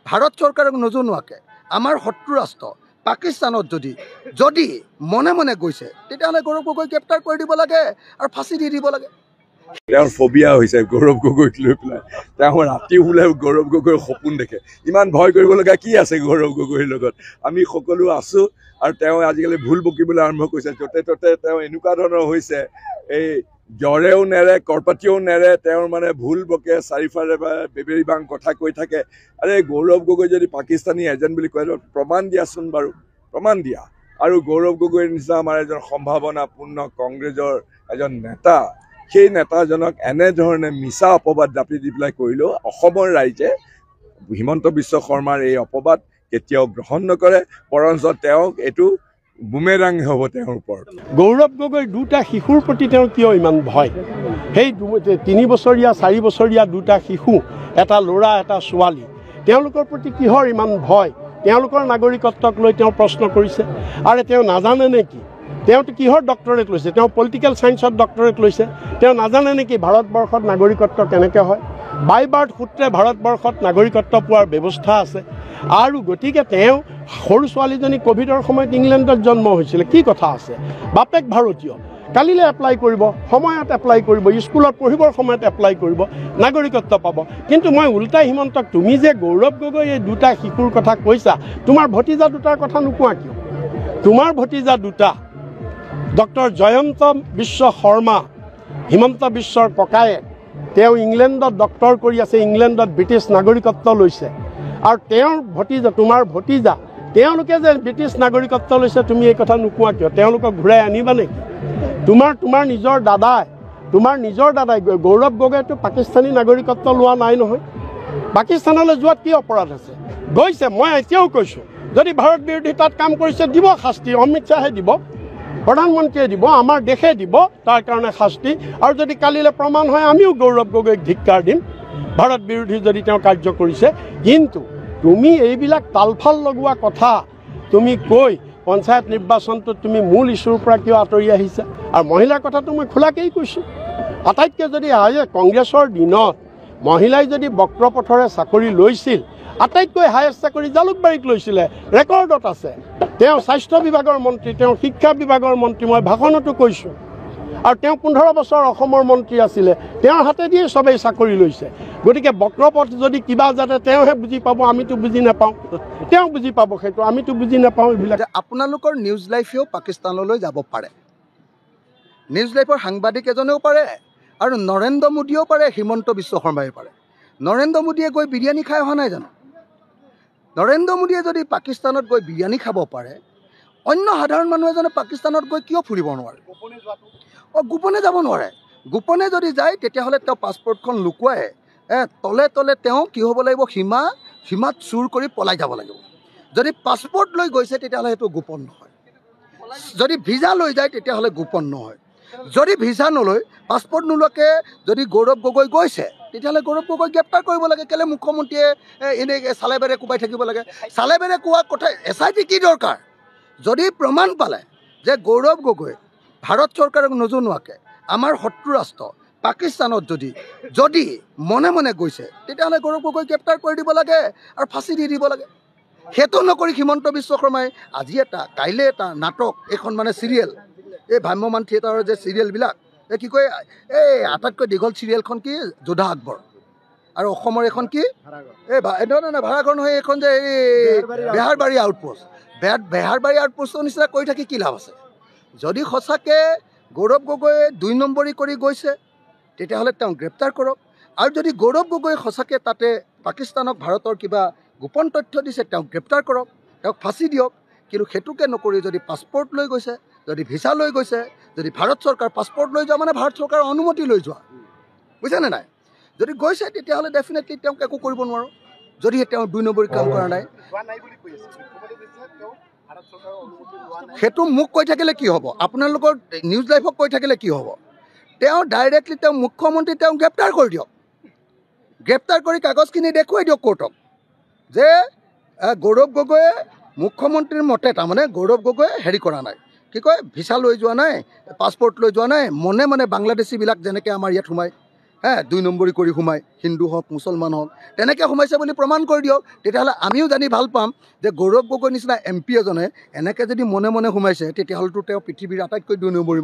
ভাৰত চৰকাৰক নজনোৱাকৈ আমাৰ শত্ৰু ৰাষ্ট্ৰ পাকিস্তানত যদি মনে মনে গৈছে তেতিয়াহ'লে গৌৰৱ গগৈ গ্ৰেপ্তাৰ কৰি দিব লাগে আৰু ফাঁচি দি দিব লাগে। তেওঁৰ ফবিয়া হৈছে গৌৰৱ গগৈক লৈ পেলাই। তেওঁ ৰাতি বোলে গৌৰৱ গগৈৰ সপোন দেখে। ইমান ভয় কৰিব লগা কি আছে গৌৰৱ গগৈৰ লগত? আমি সকলো আছোঁ। আৰু তেওঁ আজিকালি ভুল বকিবলৈ আৰম্ভ কৰিছে। য'তে ত'তে তেওঁ এনেকুৱা ধৰণৰ হৈছে, এই জ্বৰেও নেৰে, কৰপাতিও নেৰে, তেওঁৰ মানে ভুল বকে, চাৰিফালে বেবেৰী বাং কথা কৈ থাকে। আৰে গৌৰৱ গগৈ যদি পাকিস্তানী এজেণ্ট বুলি কয় প্ৰমাণ দিয়াচোন বাৰু, প্ৰমাণ দিয়া। আৰু গৌৰৱ গগৈৰ নিচিনা আমাৰ এজন সম্ভাৱনাপূৰ্ণ কংগ্ৰেছৰ এজন নেতা, সেই নেতাজনক এনেধৰণে মিছা অপবাদ জাপি দি পেলাই কৰিলেও অসমৰ ৰাইজে হিমন্ত বিশ্ব শৰ্মাৰ এই অপবাদ কেতিয়াও গ্ৰহণ নকৰে, বৰঞ্চ তেওঁক এইটো বুমেৰাং হ'ব তেওঁৰ ওপৰত। গৌৰৱ গগৈৰ দুটা শিশুৰ প্ৰতি তেওঁৰ কিয় ইমান ভয়? সেই 3 বছৰীয়া 4 বছৰীয়া দুটা শিশু, এটা ল'ৰা এটা ছোৱালী, তেওঁলোকৰ প্ৰতি কিহৰ ইমান ভয়? তেওঁলোকৰ নাগৰিকত্বক লৈ তেওঁ প্ৰশ্ন কৰিছে। আৰু তেওঁ নাজানে নেকি তেওঁতো কিহৰ ডক্টৰেট লৈছে? তেওঁ পলিটিকেল ছায়েন্সত ডক্টৰেট লৈছে। তেওঁ নাজানে নেকি ভাৰতবৰ্ষত নাগৰিকত্ব কেনেকৈ হয়? বাই বাৰ্থ সূত্ৰে ভাৰতবৰ্ষত নাগৰিকত্ব পোৱাৰ ব্যৱস্থা আছে। আৰু গতিকে তেওঁ সৰু ছোৱালীজনী ক'ভিডৰ সময়ত ইংলেণ্ডত জন্ম হৈছিলে, কি কথা আছে? বাপেক ভাৰতীয়, কালিলৈ এপ্লাই কৰিব, সময়ত এপ্লাই কৰিব, স্কুলত পঢ়িবৰ সময়ত এপ্লাই কৰিব, নাগৰিকত্ব পাব। কিন্তু মই ওলোটাই হিমন্তক, তুমি যে গৌৰৱ গগৈ এই দুটা শিশুৰ কথা কৈছা, তোমাৰ ভতিজা দুটাৰ কথা নোকোৱা কিয়? তোমাৰ ভতিজা দুটা ডক্টৰ জয়ন্ত বিশ্ব শৰ্মা, হিমন্ত বিশ্বৰ ককায়েক, তেওঁ ইংলেণ্ডত ডক্টৰ কৰি আছে, ইংলেণ্ডত ব্ৰিটিছ নাগৰিকত্ব লৈছে। আৰু তেওঁৰ ভতিজা, তোমাৰ ভতিজা, তেওঁলোকে যে ব্ৰিটিছ নাগৰিকত্ব লৈছে, তুমি এই কথা নোকোৱা কিয়? তেওঁলোকক ঘূৰাই আনিবা নেকি? তোমাৰ নিজৰ দাদাই গৌৰৱ গগৈতো পাকিস্তানী নাগৰিকত্ব লোৱা নাই নহয়। পাকিস্তানলৈ যোৱাত কি অপৰাধ আছে? গৈছে। মই এতিয়াও কৈছোঁ, যদি ভাৰত বিৰোধী তাত কাম কৰিছে দিব শাস্তি। অমিত শ্বাহে দিব, প্ৰধানমন্ত্ৰীয়ে দিব, আমাৰ দেশে দিব তাৰ কাৰণে শাস্তি। আৰু যদি কালিলৈ প্ৰমাণ হয়, আমিও গৌৰৱ গগৈক ধিক্কাৰ দিম, ভাৰত বিৰোধী যদি তেওঁ কাৰ্য কৰিছে। কিন্তু তুমি এইবিলাক তালফাল লগোৱা কথা তুমি কৈ পঞ্চায়ত নিৰ্বাচনটোত তুমি মূল ইছ্যুৰ পৰা কিয় আঁতৰি আহিছা? আৰু মহিলাৰ কথাটো মই খোলাকেই কৈছোঁ। আটাইতকৈ যদি কংগ্ৰেছৰ দিনত মহিলাই যদি বক্ৰপথৰে চাকৰি লৈছিল, আটাইতকৈ হায়েষ্ট চাকৰি জালুকবাৰীত লৈছিলে, ৰেকৰ্ডত আছে। তেওঁ স্বাস্থ্য বিভাগৰ মন্ত্ৰী, তেওঁ শিক্ষা বিভাগৰ মন্ত্ৰী, মই ভাষণতো কৈছোঁ। আৰু তেওঁ 15 বছৰ অসমৰ মন্ত্ৰী আছিলে, তেওঁৰ হাতেদিয়ে চবেই চাকৰি লৈছে। গতিকে বক্ৰপথ যদি কিবা যাতে তেওঁহে বুজি পাব, আমিতো বুজি নাপাওঁ, তেওঁ বুজি পাব, সেইটো আমিতো বুজি নাপাওঁ। এইবিলাক আপোনালোকৰ নিউজ লাইফেও পাকিস্তানলৈ যাব পাৰে, নিউজ লাইফৰ সাংবাদিক এজনেও পাৰে, আৰু নৰেন্দ্ৰ মোদীয়েও পাৰে, হিমন্ত বিশ্ব শৰ্মাই পাৰে। নৰেন্দ্ৰ মোদীয়ে গৈ বিৰিয়ানী খাই অহা নাই জানো? নৰেন্দ্ৰ মোদীয়ে যদি পাকিস্তানত গৈ বিৰিয়ানী খাব পাৰে, অন্য সাধাৰণ মানুহ এজনে পাকিস্তানত গৈ কিয় ফুৰিব নোৱাৰে? গোপনে যাব নোৱাৰে। গোপনে যদি যায় তেতিয়াহ'লে তেওঁ পাছপৰ্টখন লুকুৱাই তলে তলে তেওঁ কি হ'ব লাগিব? সীমাত চুৰ কৰি পলাই যাব লাগিব। যদি পাছপৰ্ট লৈ গৈছে তেতিয়াহ'লে সেইটো গোপন নহয়। যদি ভিজা লৈ যায় তেতিয়াহ'লে গোপন নহয়। যদি ভিজা নলৈ, পাছপৰ্ট নোলোৱাকৈ যদি গৌৰৱ গগৈ গৈছে, তেতিয়াহ'লে গৌৰৱ গগৈ গ্ৰেপ্তাৰ কৰিব লাগে। কেলে মুখ্যমন্ত্ৰীয়ে এনেই চালে বেৰে কোবাই থাকিব লাগে? চালে বেৰে কোৱা কথা SIT কি দৰকাৰ? যদি প্ৰমাণ পালে যে গৌৰৱ গগৈ ভাৰত চৰকাৰক নজনোৱাকৈ আমাৰ শত্ৰু ৰাষ্ট্ৰ পাকিস্তানত যদি মনে মনে গৈছে, তেতিয়াহ'লে গৌৰৱ গগৈ গ্ৰেপ্তাৰ কৰি দিব লাগে আৰু ফাঁচি দি দিব লাগে। সেইটো নকৰি হিমন্ত বিশ্ব শৰ্মাই আজি এটা, কাইলৈ এটা নাটক, এইখন মানে চিৰিয়েল, এই ভ্ৰাম্যমান থিয়েটাৰৰ যে চিৰিয়েলবিলাক, এই কি কয়, এই আটাইতকৈ দীঘল চিৰিয়েলখন কি? যোধা আকবৰ। আৰু অসমৰ এখন কি? এই নহয় ভাড়াঘৰ নহয়, এইখন যে এই বেহাৰবাৰী আউটপোষ্ট। বেহাৰবাৰী আউটপোষ্টৰ নিচিনা কৰি থাকি কি লাভ আছে? যদি সঁচাকৈ গৌৰৱ গগৈ 2 নম্বৰী কৰি গৈছে, তেতিয়াহ'লে তেওঁ গ্ৰেপ্তাৰ কৰক। আৰু যদি গৌৰৱ গগৈ সঁচাকৈ তাতে পাকিস্তানক ভাৰতৰ কিবা গোপন তথ্য দিছে, তেওঁক গ্ৰেপ্তাৰ কৰক, তেওঁক ফাঁচি দিয়ক। কিন্তু সেইটোকে নকৰি যদি পাছপৰ্ট লৈ গৈছে, যদি ভিছা লৈ গৈছে, যদি ভাৰত চৰকাৰ পাছপৰ্ট লৈ যোৱা মানে ভাৰত চৰকাৰৰ অনুমতি লৈ যোৱা, বুজিছেনে নাই? যদি গৈছে তেতিয়াহ'লে ডেফিনেটলি তেওঁক একো কৰিব নোৱাৰোঁ, যদিহে তেওঁ 2 নম্বৰী কাম কৰা নাই। সেইটো মোক কৈ থাকিলে কি হ'ব? আপোনালোকৰ নিউজ লাইভক কৈ থাকিলে কি হ'ব? তেওঁ ডাইৰেক্টলি তেওঁ মুখ্যমন্ত্ৰী তেওঁক গ্ৰেপ্তাৰ কৰি দিয়ক। গ্ৰেপ্তাৰ কৰি কাগজখিনি দেখুৱাই দিয়ক কোৰ্টক যে গৌৰৱ গগৈয়ে মুখ্যমন্ত্ৰীৰ মতে, তাৰমানে গৌৰৱ গগৈয়ে হেৰি কৰা নাই, কি কয়, ভিছা লৈ যোৱা নাই, পাছপৰ্ট লৈ যোৱা নাই, মনে মনে বাংলাদেশীবিলাক যেনেকৈ আমাৰ ইয়াত সোমায় দুই নম্বৰী কৰি সোমায়, হিন্দু হওক মুছলমান হওক, তেনেকৈ সোমাইছে বুলি প্ৰমাণ কৰি দিয়ক। তেতিয়াহ'লে আমিও জানি ভাল পাম যে গৌৰৱ গগৈ নিচিনা MP এজনে এনেকৈ যদি মনে মনে সোমাইছে, তেতিয়াহ'লেতো তেওঁ পৃথিৱীৰ আটাইতকৈ 2 নম্বৰী